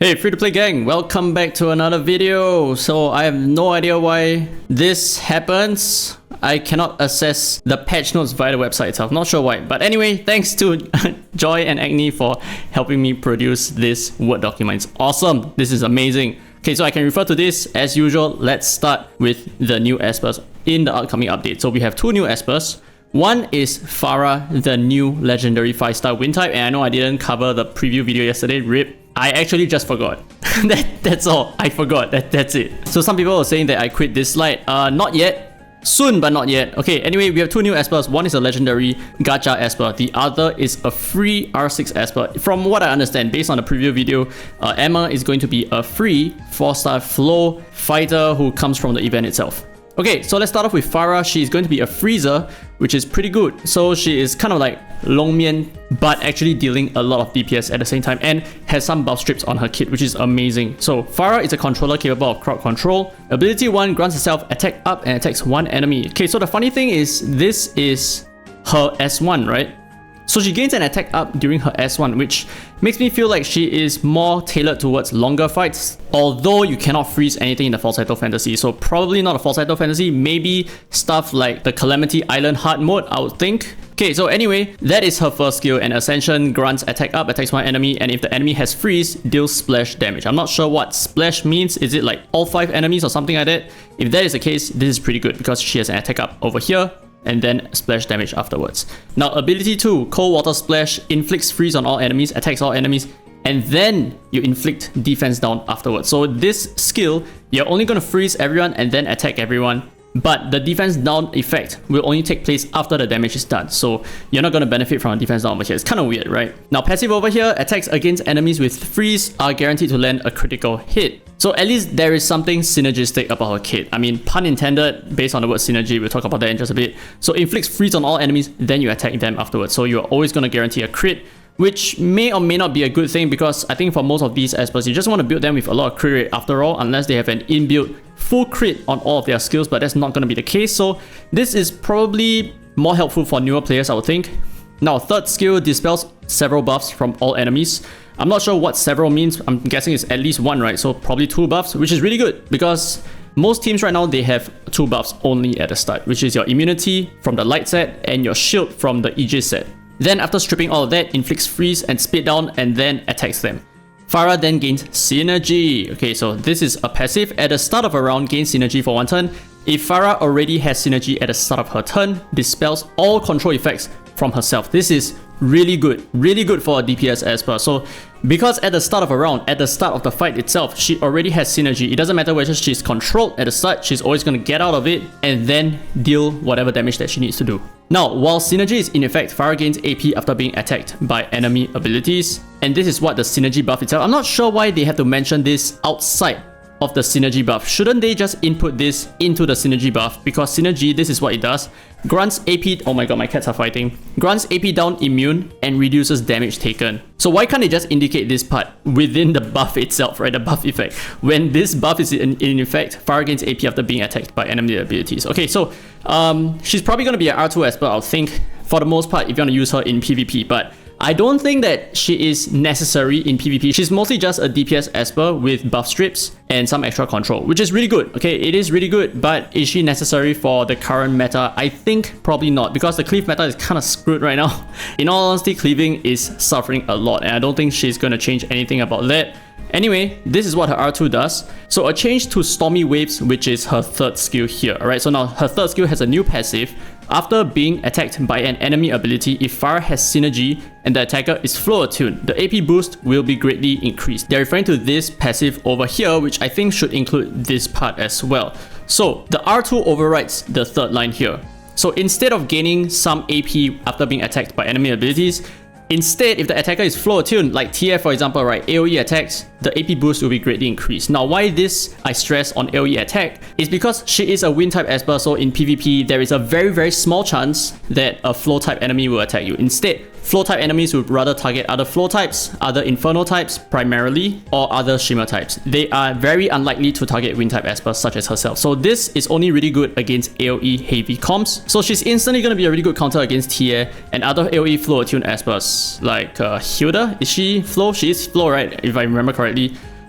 Hey free-to-play gang, welcome back to another video. So I have no idea why this happens. I cannot access the patch notes via the website itself, not sure why. But anyway, thanks to Joy and Agni for helping me produce this Word document. It's awesome, this is amazing. Okay, so I can refer to this as usual. Let's start with the new espers in the upcoming update. So we have two new espers. One is Pharah, the new legendary 5-star wind type, and I know I didn't cover the preview video yesterday, RIP. I actually just forgot. That's all, I forgot, that's it. So some people are saying that I quit Dislyte. Not yet, soon but not yet. Okay, anyway, we have two new espers. One is a legendary gacha esper, the other is a free R6 esper. From what I understand, based on the preview video, Emma is going to be a free 4-star flow fighter who comes from the event itself. Okay, so let's start off with Pharah. She's going to be a freezer, which is pretty good. So she is kind of like Longmian, but actually dealing a lot of DPS at the same time, and has some buff strips on her kit, which is amazing. So Pharah is a controller capable of crowd control. Ability 1 grants herself attack up and attacks one enemy. Okay, so the funny thing is, this is her S1, right? So she gains an attack up during her S1, which makes me feel like she is more tailored towards longer fights, although you cannot freeze anything in the Vombuz Fantasy. So probably not a Vombuz Fantasy, maybe stuff like the Calamity Island hard mode, I would think. Okay, so anyway, that is her first skill, and Ascension grants attack up, attacks one enemy, and if the enemy has freeze, deals splash damage. I'm not sure what splash means. Is it like all 5 enemies or something like that? If that is the case, this is pretty good because she has an attack up over here, and then splash damage afterwards. Now ability 2, cold water splash, inflicts freeze on all enemies, attacks all enemies, and then you inflict defense down afterwards. So this skill, you're only going to freeze everyone and then attack everyone, but the defense down effect will only take place after the damage is done. So you're not going to benefit from a defense down over here. It's kind of weird, right? Now passive over here, attacks against enemies with freeze are guaranteed to land a critical hit. So at least there is something synergistic about her kit. I mean, pun intended, based on the word synergy, we'll talk about that in just a bit. So inflicts freeze on all enemies, then you attack them afterwards. So you're always going to guarantee a crit, which may or may not be a good thing, because I think for most of these espers, you just want to build them with a lot of crit rate after all, unless they have an inbuilt full crit on all of their skills, but that's not going to be the case. So this is probably more helpful for newer players, I would think. Now, third skill dispels several buffs from all enemies. I'm not sure what several means. I'm guessing it's at least one, right? So probably 2 buffs, which is really good because most teams right now, they have 2 buffs only at the start, which is your immunity from the light set and your shield from the Aegis set. Then after stripping all of that, inflicts freeze and speed down and then attacks them. Pharah then gains synergy. Okay, so this is a passive. At the start of a round, gains synergy for 1 turn. If Pharah already has synergy at the start of her turn, dispels all control effects from herself. This is really good for a DPS esper. So because at the start of a round, at the start of the fight itself, she already has synergy. It doesn't matter whether she's controlled at the start, she's always going to get out of it and then deal whatever damage that she needs to do. Now, while synergy is in effect, Pharah gains AP after being attacked by enemy abilities, and this is what the synergy buff itself. I'm not sure why they have to mention this outside of the synergy buff. Shouldn't they just input this into the synergy buff? Because synergy, this is what it does. Grants AP, oh my god, my cats are fighting. Grants AP down immune and reduces damage taken. So why can't they just indicate this part within the buff itself, right? The buff effect. When this buff is in effect, Pharah gains AP after being attacked by enemy abilities. Okay, so she's probably going to be an R2 esper, I'll think, for the most part, if you want to use her in PvP, but I don't think that she is necessary in PvP. She's mostly just a DPS esper with buff strips and some extra control, which is really good. Okay, it is really good, but is she necessary for the current meta? I think probably not, because the cleave meta is kind of screwed right now. In all honesty, cleaving is suffering a lot, and I don't think she's going to change anything about that. Anyway, this is what her R2 does. So a change to Stormy Waves, which is her third skill here. Alright, so now her third skill has a new passive. After being attacked by an enemy ability, if Pharah has synergy and the attacker is flow attuned, the AP boost will be greatly increased. They're referring to this passive over here, which I think should include this part as well. So the R2 overrides the third line here. So instead of gaining some AP after being attacked by enemy abilities, instead, if the attacker is flow attuned, like TF for example, right, AoE attacks, the AP boost will be greatly increased. Now, why this I stress on AoE attack is because she is a wind type esper, so in PvP, there is a very small chance that a flow type enemy will attack you. Instead, flow type enemies would rather target other flow types, other inferno types primarily, or other shimmer types. They are very unlikely to target wind type espers such as herself. So this is only really good against AoE heavy comps. So she's instantly going to be a really good counter against Tia and other AoE flow attuned espers like Hilda. Is she flow? She is flow, right? If I remember correctly.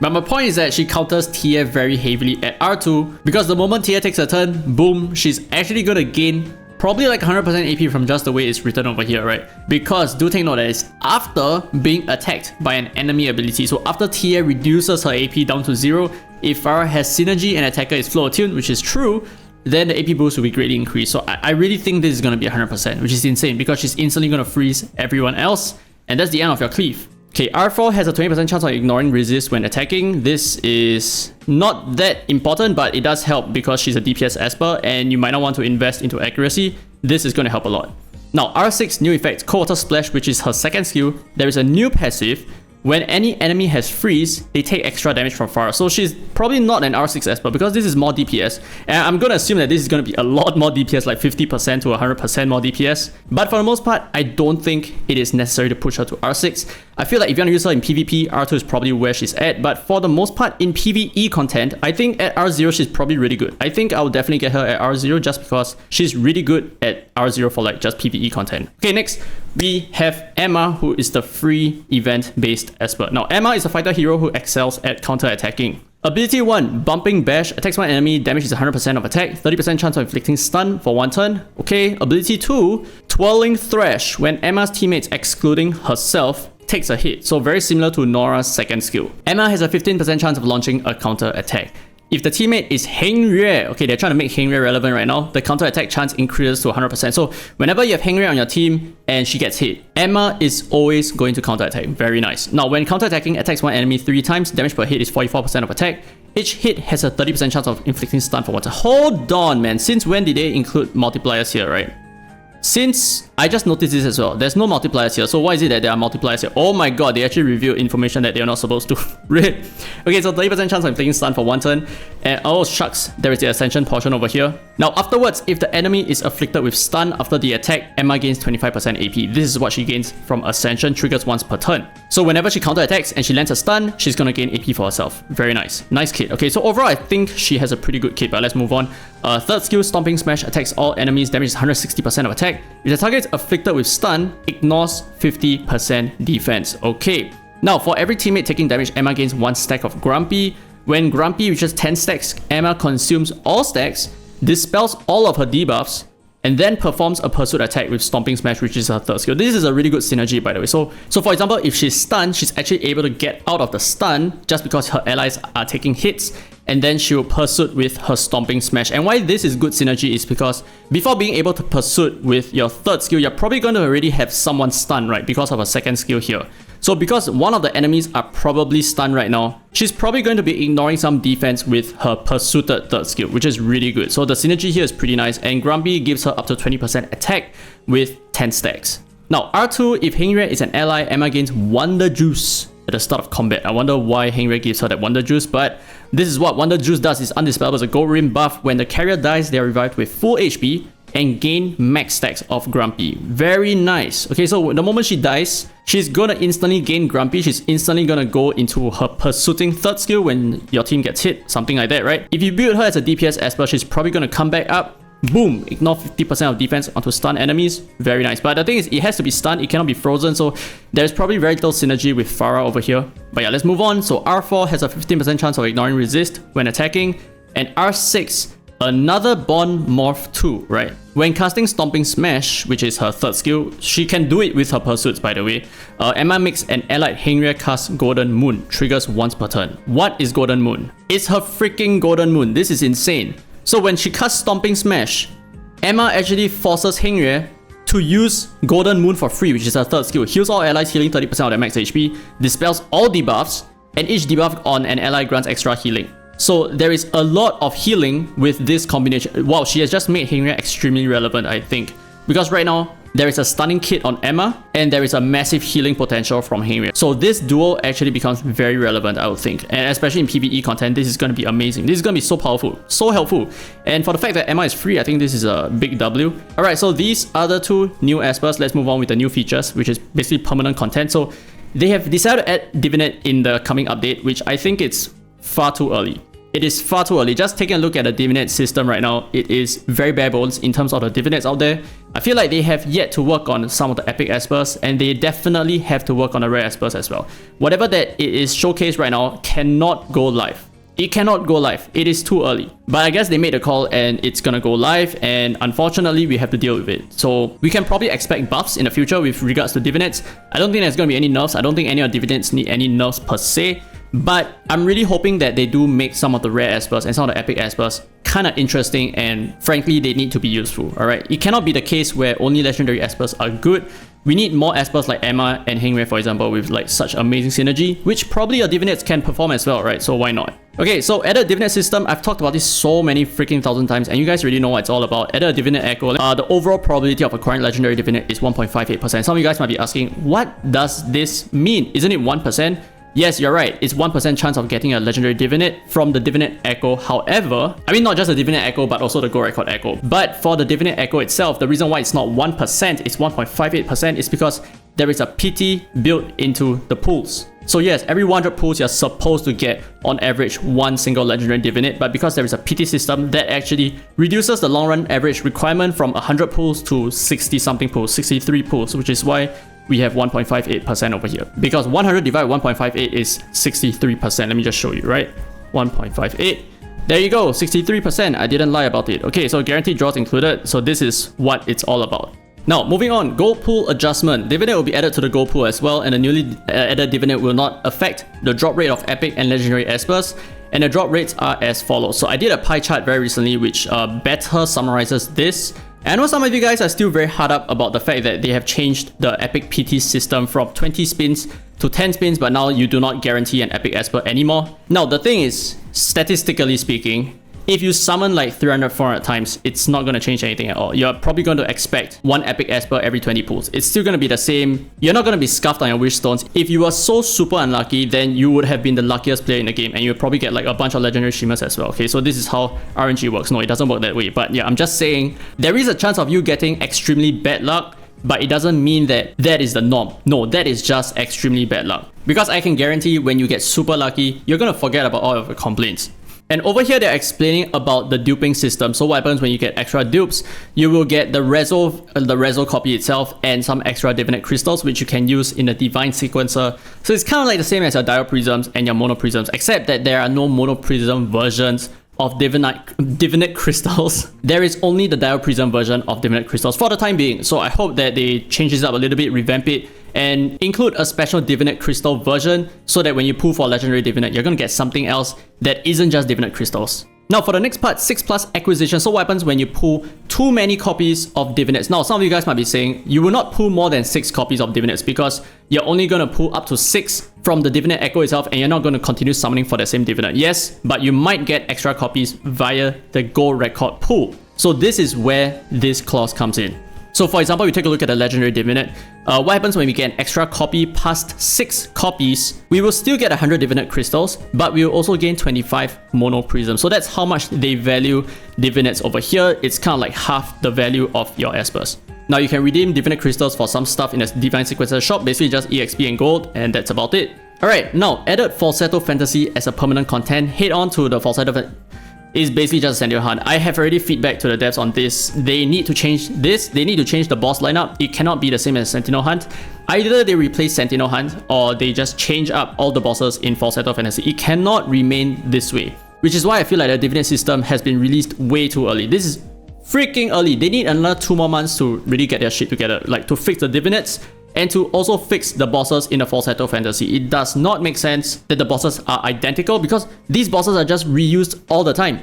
But my point is that she counters Tia very heavily at R2 because the moment Tia takes a turn, boom, she's actually gonna gain probably like 100% AP from just the way it's written over here, right? Because do take note that it's after being attacked by an enemy ability. So after Tia reduces her AP down to 0, if Pharah has synergy and attacker is flow attuned, which is true, then the AP boost will be greatly increased. So I really think this is going to be 100%, which is insane because she's instantly going to freeze everyone else. And that's the end of your cleave. Okay, R4 has a 20% chance of ignoring resist when attacking. This is not that important, but it does help because she's a DPS Esper and you might not want to invest into accuracy. This is going to help a lot. Now, R6 new effect, Cold Water Splash, which is her second skill. There is a new passive. When any enemy has freeze, they take extra damage from Pharah. So she's probably not an R6 Esper because this is more DPS. And I'm going to assume that this is going to be a lot more DPS, like 50% to 100% more DPS. But for the most part, I don't think it is necessary to push her to R6. I feel like if you want to use her in PvP, R2 is probably where she's at. But for the most part, in PvE content, I think at R0, she's probably really good. I think I will definitely get her at R0 just because she's really good at R0 for like just PvE content. Okay, next, we have Emma, who is the free event-based Esper. Now, Emma is a fighter hero who excels at counter-attacking. Ability 1, Bumping Bash, attacks one enemy, damages 100% of attack, 30% chance of inflicting stun for 1 turn. Okay, ability 2, Twirling Thrash, when Emma's teammates, excluding herself, takes a hit. So very similar to Nora's second skill. Emma has a 15% chance of launching a counter attack. If the teammate is Hengrye, okay, they're trying to make Hengrye relevant right now, the counter attack chance increases to 100%. So whenever you have Hengrye on your team and she gets hit, Emma is always going to counter attack. Very nice. Now, when counter attacking attacks one enemy 3 times, damage per hit is 44% of attack. Each hit has a 30% chance of inflicting stun for 1 turn. Hold on, man. Since when did they include multipliers here, right? Since I just noticed this as well, there's no multipliers here. So why is it that there are multipliers here? Oh my god, they actually revealed information that they're not supposed to. Okay, so 30% chance of inflicting stun for 1 turn. And oh shucks, there is the ascension portion over here. Now afterwards, if the enemy is afflicted with stun after the attack, Emma gains 25% AP. This is what she gains from ascension, triggers once per turn. So whenever she counter attacks and she lands a stun, she's gonna gain AP for herself. Very nice. Nice kit. Okay, so overall I think she has a pretty good kit, but let's move on. Third skill, Stomping Smash, attacks all enemies, damages 160% of attack. If the target is afflicted with stun, ignores 50% defense. Okay. Now, for every teammate taking damage, Emma gains 1 stack of Grumpy. When Grumpy reaches 10 stacks, Emma consumes all stacks, dispels all of her debuffs, and then performs a pursuit attack with Stomping Smash, which is her third skill. This is a really good synergy, by the way. So for example, if she's stunned, she's actually able to get out of the stun just because her allies are taking hits, and then she will pursuit with her Stomping Smash. And why this is good synergy is because before being able to pursuit with your third skill, you're probably going to already have someone stunned, right? Because of her second skill here. So because one of the enemies are probably stunned right now, she's probably going to be ignoring some defense with her pursuited third skill, which is really good. So the synergy here is pretty nice, and Grumpy gives her up to 20% attack with 10 stacks. Now R2, if Hengrye is an ally, Emma gains Wonder Juice at the start of combat. I wonder why Hengrye gives her that Wonder Juice, but this is what Wonder Juice does. It's undispellable as a gold rim buff. When the carrier dies, they are revived with full HP and gain max stacks of Grumpy. Very nice. Okay, so the moment she dies, she's gonna instantly gain Grumpy. She's instantly gonna go into her pursuiting third skill when your team gets hit, something like that, right? If you build her as a DPS Esper, she's probably gonna come back up, boom, ignore 50% of defense onto stun enemies. Very nice. But the thing is, it has to be stunned, it cannot be frozen, so there's probably very little synergy with Pharah over here. But yeah, let's move on. So R4 has a 15% chance of ignoring resist when attacking, and R6, another Bond Morph 2, right? When casting Stomping Smash, which is her third skill, she can do it with her pursuits, by the way. Emma makes an allied Hengrye cast Golden Moon, triggers once per turn. What is Golden Moon? It's her freaking Golden Moon. This is insane. So when she casts Stomping Smash, Emma actually forces Hengrye to use Golden Moon for free, which is her third skill. Heals all allies, healing 30% of their max HP, dispels all debuffs, and each debuff on an ally grants extra healing. So there is a lot of healing with this combination. Wow, she has just made Hengrye extremely relevant, I think. Because right now, there is a stunning kit on Emma, and there is a massive healing potential from Hengrye. So this duo actually becomes very relevant, I would think. And especially in PvE content, this is going to be amazing. This is going to be so powerful, so helpful. And for the fact that Emma is free, I think this is a big W. Alright, so these are the 2 new Espers. Let's move on with the new features, which is basically permanent content. So they have decided to add Divinate in the coming update, which I think it's far too early. it is far too early. Just taking a look at the divinate system right now, it is very bare bones in terms of the divinates out there. I feel like they have yet to work on some of the epic espers, and they definitely have to work on the rare espers as well. Whatever that it is showcased right now cannot go live. It cannot go live. It is too early. But I guess they made a call and it's gonna go live, and unfortunately we have to deal with it. So we can probably expect buffs in the future with regards to divinates. I don't think there's gonna be any nerfs. I don't think any of the divinates need any nerfs per se. But I'm really hoping that they do make some of the rare espers and some of the epic espers kind of interesting, and frankly they need to be useful. Alright, it cannot be the case where only legendary espers are good. We need more espers like Emma and Hengwei, for example, with like such amazing synergy, which probably your divinates can perform as well, right? So why not? Okay, so added divinate system, I've talked about this so many freaking thousand times, and you guys already know what it's all about. Added a divinate echo. The overall probability of acquiring legendary divinate is 1.58%. Some of you guys might be asking, what does this mean? Isn't it 1%? Yes, you're right. It's 1% chance of getting a legendary divinate from the divinate echo. However, I mean not just the divinate echo, but also the gold record echo. But for the divinate echo itself, the reason why it's not 1%, it's 1.58% is because there is a PT built into the pools. So yes, every 100 pools you're supposed to get on average one single legendary divinate, but because there is a PT system, that actually reduces the long run average requirement from 100 pools to 60 something pools, 63 pools, which is why we have 1.58% over here. Because 100 divided 1.58 is 63%. Let me just show you, right? 1.58. There you go, 63%. I didn't lie about it. Okay, so guaranteed draws included. So this is what it's all about. Now, moving on, gold pool adjustment. Divinate will be added to the gold pool as well, and the newly added divinate will not affect the drop rate of epic and legendary espers. And the drop rates are as follows. So I did a pie chart very recently, which better summarizes this. I know some of you guys are still very hard up about the fact that they have changed the epic PT system from 20 spins to 10 spins, but now you do not guarantee an epic esper anymore. Now, the thing is, statistically speaking, if you summon like 300, 400 times, it's not going to change anything at all. You're probably going to expect one epic esper every 20 pulls. It's still going to be the same. You're not going to be scuffed on your wish stones. If you were so super unlucky, then you would have been the luckiest player in the game, and you would probably get like a bunch of legendary streamers as well. Okay, so this is how RNG works. No, it doesn't work that way. But yeah, I'm just saying there is a chance of you getting extremely bad luck, but it doesn't mean that that is the norm. No, that is just extremely bad luck. Because I can guarantee when you get super lucky, you're going to forget about all of the complaints. And over here, they're explaining about the duping system. So what happens when you get extra dupes? You will get the Rezo copy itself and some extra divinate crystals, which you can use in the divine sequencer. So it's kind of like the same as your Dio Prisms and your Mono Prisms, except that there are no Mono Prism versions of divinate crystals. There is only the Dio Prism version of divinate crystals for the time being. So I hope that they change this up a little bit, revamp it, and include a special divinate crystal version so that when you pull for legendary divinate, you're going to get something else that isn't just divinate crystals. Now for the next part, 6+ acquisition. So what happens when you pull too many copies of divinates? Now some of you guys might be saying you will not pull more than 6 copies of divinates because you're only going to pull up to 6 from the divinate echo itself, and you're not going to continue summoning for the same divinate. Yes, but you might get extra copies via the gold record pool. So this is where this clause comes in. So for example, we take a look at the legendary divinate. What happens when we get an extra copy past 6 copies? We will still get 100 divinate crystals, but we will also gain 25 mono prisms. So that's how much they value divinates over here. It's kind of like half the value of your espers. Now you can redeem divinate crystals for some stuff in the divine sequencer shop, basically just EXP and gold, and that's about it. Alright, now added Falsetto Fantasy as a permanent content. Head on to the Falsetto is basically just a Sentinel Hunt. I have already feedback to the devs on this. They need to change this. They need to change the boss lineup. It cannot be the same as Sentinel Hunt. Either they replace Sentinel Hunt or they just change up all the bosses in Falsetto Fantasy. It cannot remain this way, which is why I feel like the divinate system has been released way too early. This is freaking early. They need another 2 more months to really get their shit together, like to fix the divinates and to also fix the bosses in the Falsetto Fantasy. It does not make sense that the bosses are identical because these bosses are just reused all the time.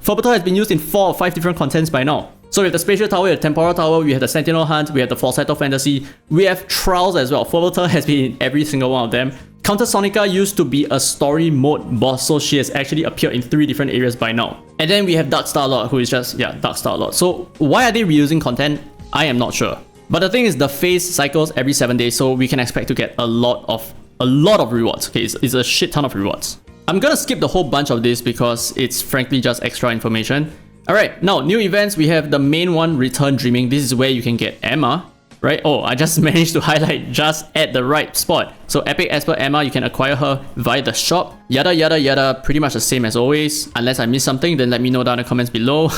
Perpetual has been used in 4 or 5 different contents by now. So we have the Spatial Tower, we have the Temporal Tower, we have the Sentinel Hunt, we have the Falsetto Fantasy, we have Trials as well. Perpetual has been in every single one of them. Counter Sonica used to be a story mode boss, so she has actually appeared in 3 different areas by now. And then we have Dark Star-Lord, who is just, Dark Star-Lord. So why are they reusing content? I am not sure. But the thing is, the phase cycles every 7 days, so we can expect to get a lot of rewards. Okay, it's a shit ton of rewards. I'm gonna skip the whole bunch of this because it's frankly just extra information. Alright, now new events, we have the main one, Return Dreaming. This is where you can get Emma, right? Oh, I just managed to highlight just at the right spot. So Epic Esper Emma, you can acquire her via the shop. Yada yada yada, pretty much the same as always. Unless I missed something, then let me know down in the comments below.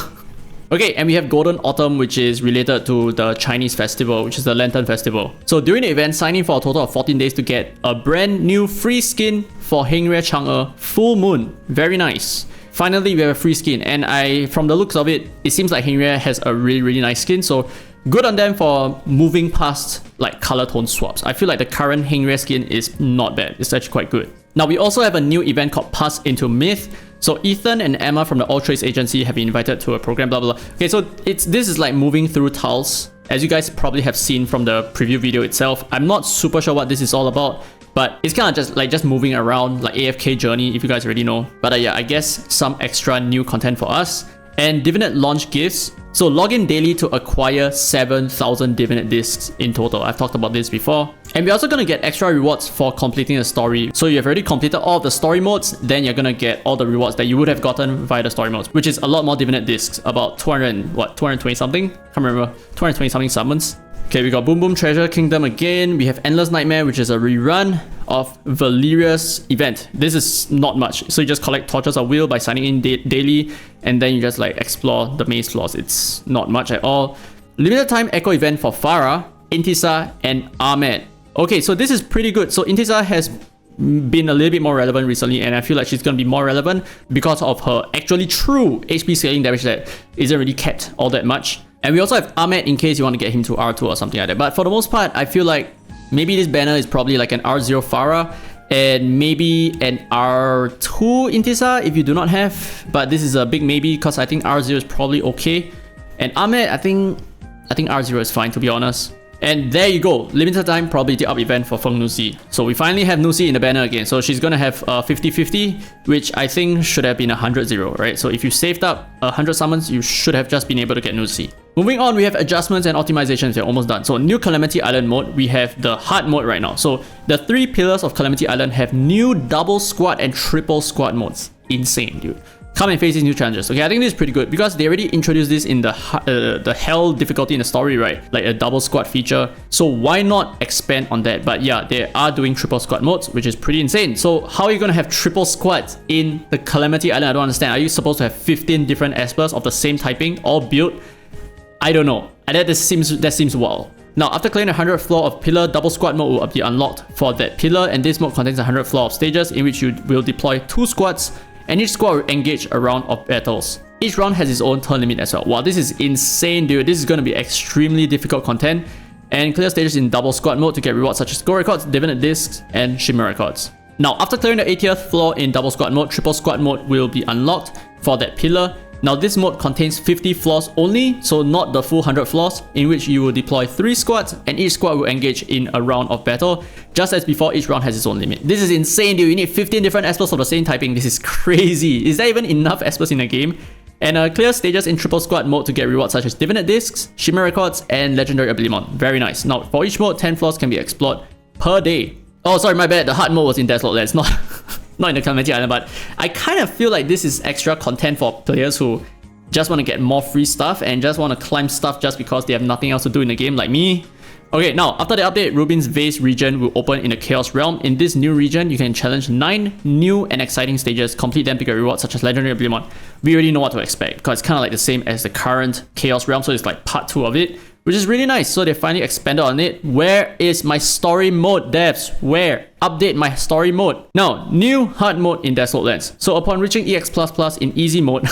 Okay, and we have Golden Autumn, which is related to the Chinese festival, which is the Lantern Festival. So during the event, sign in for a total of 14 days to get a brand new free skin for Hengrie Chang'e Full Moon. Very nice. Finally, we have a free skin, and from the looks of it, it seems like Hengrie has a really nice skin, so good on them for moving past like color tone swaps. I feel like the current Hengrie skin is not bad. It's actually quite good. Now, we also have a new event called Pass into Myth. So Ethan and Emma from the All Trades Agency have been invited to a program, blah blah blah. Okay, so this is like moving through tiles, as you guys probably have seen from the preview video itself. I'm not super sure what this is all about, but it's kind of just moving around like AFK journey, if you guys already know. But yeah, I guess some extra new content for us. And Divinate launch gifts. So log in daily to acquire 7,000 Divinate discs in total. I've talked about this before. And we're also going to get extra rewards for completing the story. So you've already completed all of the story modes, then you're going to get all the rewards that you would have gotten via the story modes, which is a lot more Divinate discs, about 220 something? Can't remember. 220 something summons. Okay, we got Boom Boom Treasure Kingdom again. We have Endless Nightmare, which is a rerun of Valeria's event. This is not much. So you just collect Torches of Will by signing in daily, and then you just like explore the maze floors. It's not much at all. Limited time echo event for Pharah, Intisa, and Ahmed. Okay, so this is pretty good. So Intisa has been a little bit more relevant recently, and I feel like she's going to be more relevant because of her actually true HP scaling damage that isn't really kept all that much. And we also have Ahmed in case you want to get him to R2 or something like that. But for the most part, I feel like maybe this banner is probably like an R0 Pharah and maybe an R2 Intisa if you do not have. But this is a big maybe because I think R0 is probably okay. And Ahmed, I think R0 is fine, to be honest. And there you go, limited time probability up event for Feng Nusi. So we finally have Nusi in the banner again. So she's gonna have 50-50, which I think should have been 100-0, right? So if you saved up 100 summons, you should have just been able to get Nusi. Moving on, we have adjustments and optimizations. We're almost done. So new Calamity Island mode, we have the hard mode right now. So the 3 pillars of Calamity Island have new double squad and triple squad modes. Insane, dude. Come and face these new challenges. Okay, I think this is pretty good because they already introduced this in the hell difficulty in the story, right? Like a double squad feature. So why not expand on that? But yeah, they are doing triple squad modes, which is pretty insane. So how are you gonna have triple squads in the Calamity Island? I don't understand. Are you supposed to have 15 different espers of the same typing, all built? I don't know. That seems wild. Now, after clearing the 100th floor of pillar, double squad mode will be unlocked for that pillar, and this mode contains 100th floor of stages in which you will deploy 2 squads, and each squad will engage a round of battles. Each round has its own turn limit as well. Wow, this is insane, dude. This is going to be extremely difficult content. And clear stages in double squad mode to get rewards such as gold records, divinate discs, and shimmer records. Now, after clearing the 80th floor in double squad mode, triple squad mode will be unlocked for that pillar. Now, this mode contains 50 floors only, so not the full 100 floors, in which you will deploy 3 squads, and each squad will engage in a round of battle, just as before each round has its own limit. This is insane, dude. You need 15 different espers of the same typing. This is crazy. Is there even enough espers in the game? And clear stages in triple squad mode to get rewards such as divinate discs, shimmer records, and legendary ability mod. Very nice. Now, for each mode, 10 floors can be explored per day. Oh, sorry, my bad. The hard mode was in Dislyte Lands, not in the Calamity Island, but I kind of feel like this is extra content for players who just want to get more free stuff and just want to climb stuff just because they have nothing else to do in the game, like me. Okay, now, after the update, Rubin's Vase region will open in the Chaos Realm. In this new region, you can challenge 9 new and exciting stages, complete them to get rewards such as legendary ability mod. We already know what to expect because it's kind of like the same as the current Chaos Realm, so it's like part 2 of it, which is really nice. So they finally expanded on it. Where is my story mode, devs? Where? Update my story mode. Now, new hard mode in Dislyte Lands. So upon reaching EX++ in easy mode,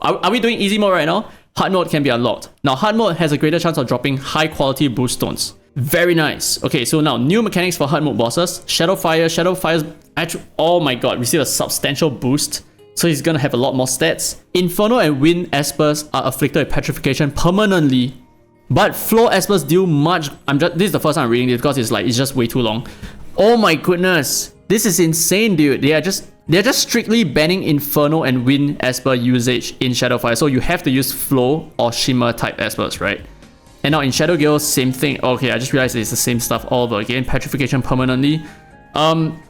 are we doing easy mode right now? Hard mode can be unlocked. Now, hard mode has a greater chance of dropping high quality boost stones. Very nice. Okay, so now new mechanics for hard mode bosses. Shadowfire's actually, oh my god, receive a substantial boost. So he's gonna have a lot more stats. Inferno and Wind espers are afflicted with petrification permanently. But floor espers deal much. This is the first time I'm reading this because it's just way too long. Oh my goodness. This is insane, dude. They're just strictly banning Inferno and Wind Esper usage in Shadowfire. So you have to use Flow or Shimmer type Espers, right? And now in Shadow Gale, same thing. Okay, I just realized it's the same stuff all over again. Petrification permanently.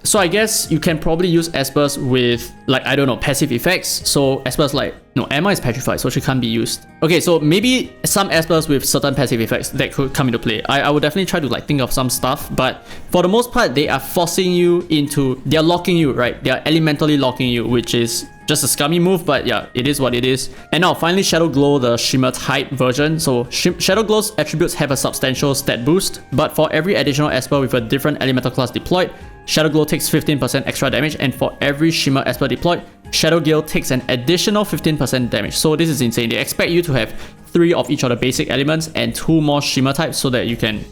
So I guess you can probably use Espers with, like, I don't know, passive effects. So Espers like No, Emma is petrified, so she can't be used. Okay, so maybe some Espers with certain passive effects that could come into play. I would definitely try to like think of some stuff, but for the most part, they are forcing you into, they're locking you, right? They are elementally locking you, which is just a scummy move, but yeah, it is what it is. And now finally Shadow Glow, the Shimmer type version. So Shadow Glow's attributes have a substantial stat boost, but for every additional Esper with a different elemental class deployed, Shadow Glow takes 15% extra damage, and for every Shimmer Esper deployed, Shadow Gale takes an additional 15% damage. So this is insane. They expect you to have 3 of each of the basic elements and 2 more Shimmer types so that you can...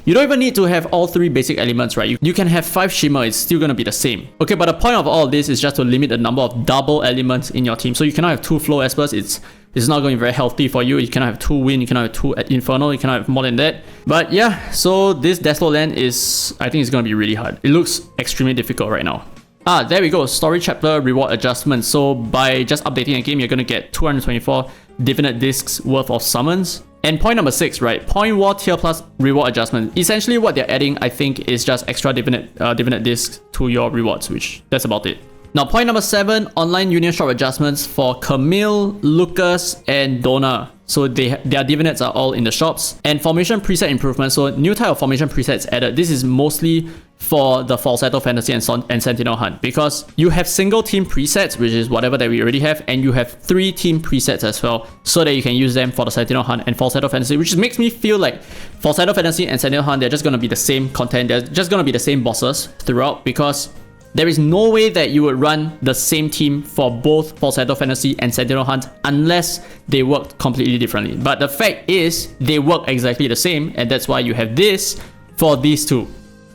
You don't even need to have all 3 basic elements, right? You can have 5 Shimmer, it's still gonna be the same. Okay, but the point of all of this is just to limit the number of double elements in your team. So you cannot have 2 Flow Espers, it's not going to be very healthy for you. You cannot have 2 Wind, you cannot have 2 Infernal, you cannot have more than that. But yeah, so this Desolate Land is, I think it's gonna be really hard. It looks extremely difficult right now. Ah, there we go, Story Chapter Reward Adjustment. So by just updating a game, you're gonna get 224 Divinate Discs worth of summons. And point number 6, right? Point War Tier Plus Reward Adjustment. Essentially what they're adding, I think, is just extra Divinate Discs to your rewards, which that's about it. Now, point number 7, Online Union Shop Adjustments for Camille, Lucas, and Donna. So their divinates are all in the shops. And Formation Preset Improvement. So new type of Formation Presets added. This is mostly for the Falsetto Fantasy and Sentinel Hunt, because you have single team presets, which is whatever that we already have, and you have 3 team presets as well, so that you can use them for the Sentinel Hunt and Falsetto Fantasy, which makes me feel like Falsetto Fantasy and Sentinel Hunt, they're just going to be the same content, they're just going to be the same bosses throughout, because there is no way that you would run the same team for both Falsetto Fantasy and Sentinel Hunt unless they worked completely differently. But the fact is, they work exactly the same, and that's why you have this for these 2.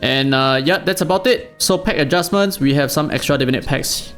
And yeah, that's about it. So pack adjustments, we have some extra divinate packs.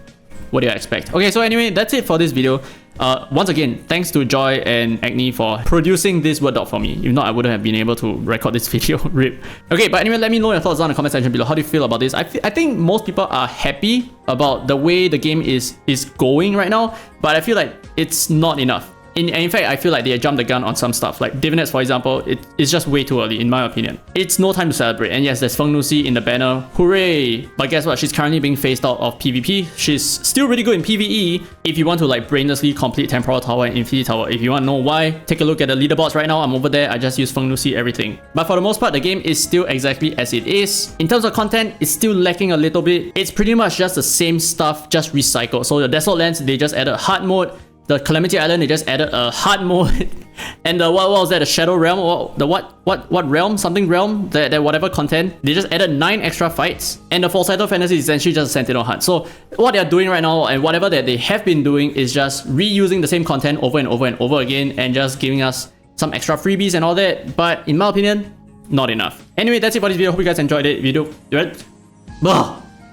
What do you expect? Okay, so anyway, that's it for this video. Once again, thanks to Joy and Agni for producing this Word doc for me. If not, I wouldn't have been able to record this video. RIP. Okay, but anyway, let me know your thoughts down in the comment section below. How do you feel about this? I think most people are happy about the way the game is going right now, but I feel like it's not enough. In fact, I feel like they jumped the gun on some stuff. Like Divinates, for example, it's just way too early, in my opinion. It's no time to celebrate. And yes, there's Feng Nusi in the banner. Hooray! But guess what? She's currently being phased out of PvP. She's still really good in PvE if you want to like brainlessly complete Temporal Tower and Infinity Tower. If you want to know why, take a look at the leaderboards right now. I'm over there. I just use Feng Nusi everything. But for the most part, the game is still exactly as it is. In terms of content, it's still lacking a little bit. It's pretty much just the same stuff, just recycled. So the Desolate Lands, they just added hard mode. The Calamity Island, they just added a hard mode. And the what was that? The Shadow Realm? Or the what realm? Something realm? That whatever content. They just added 9 extra fights. And the Falsetto Fantasy is essentially just a Sentinel Hunt. So what they're doing right now, and whatever that they have been doing, is just reusing the same content over and over and over again, and just giving us some extra freebies and all that. But in my opinion, not enough. Anyway, that's it for this video. Hope you guys enjoyed it.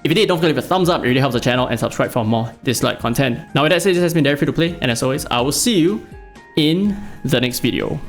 If you did, don't forget to leave a thumbs up, it really helps the channel, and subscribe for more Dislyte content. Now with that said, this has been Derek Free to Play, and as always, I will see you in the next video.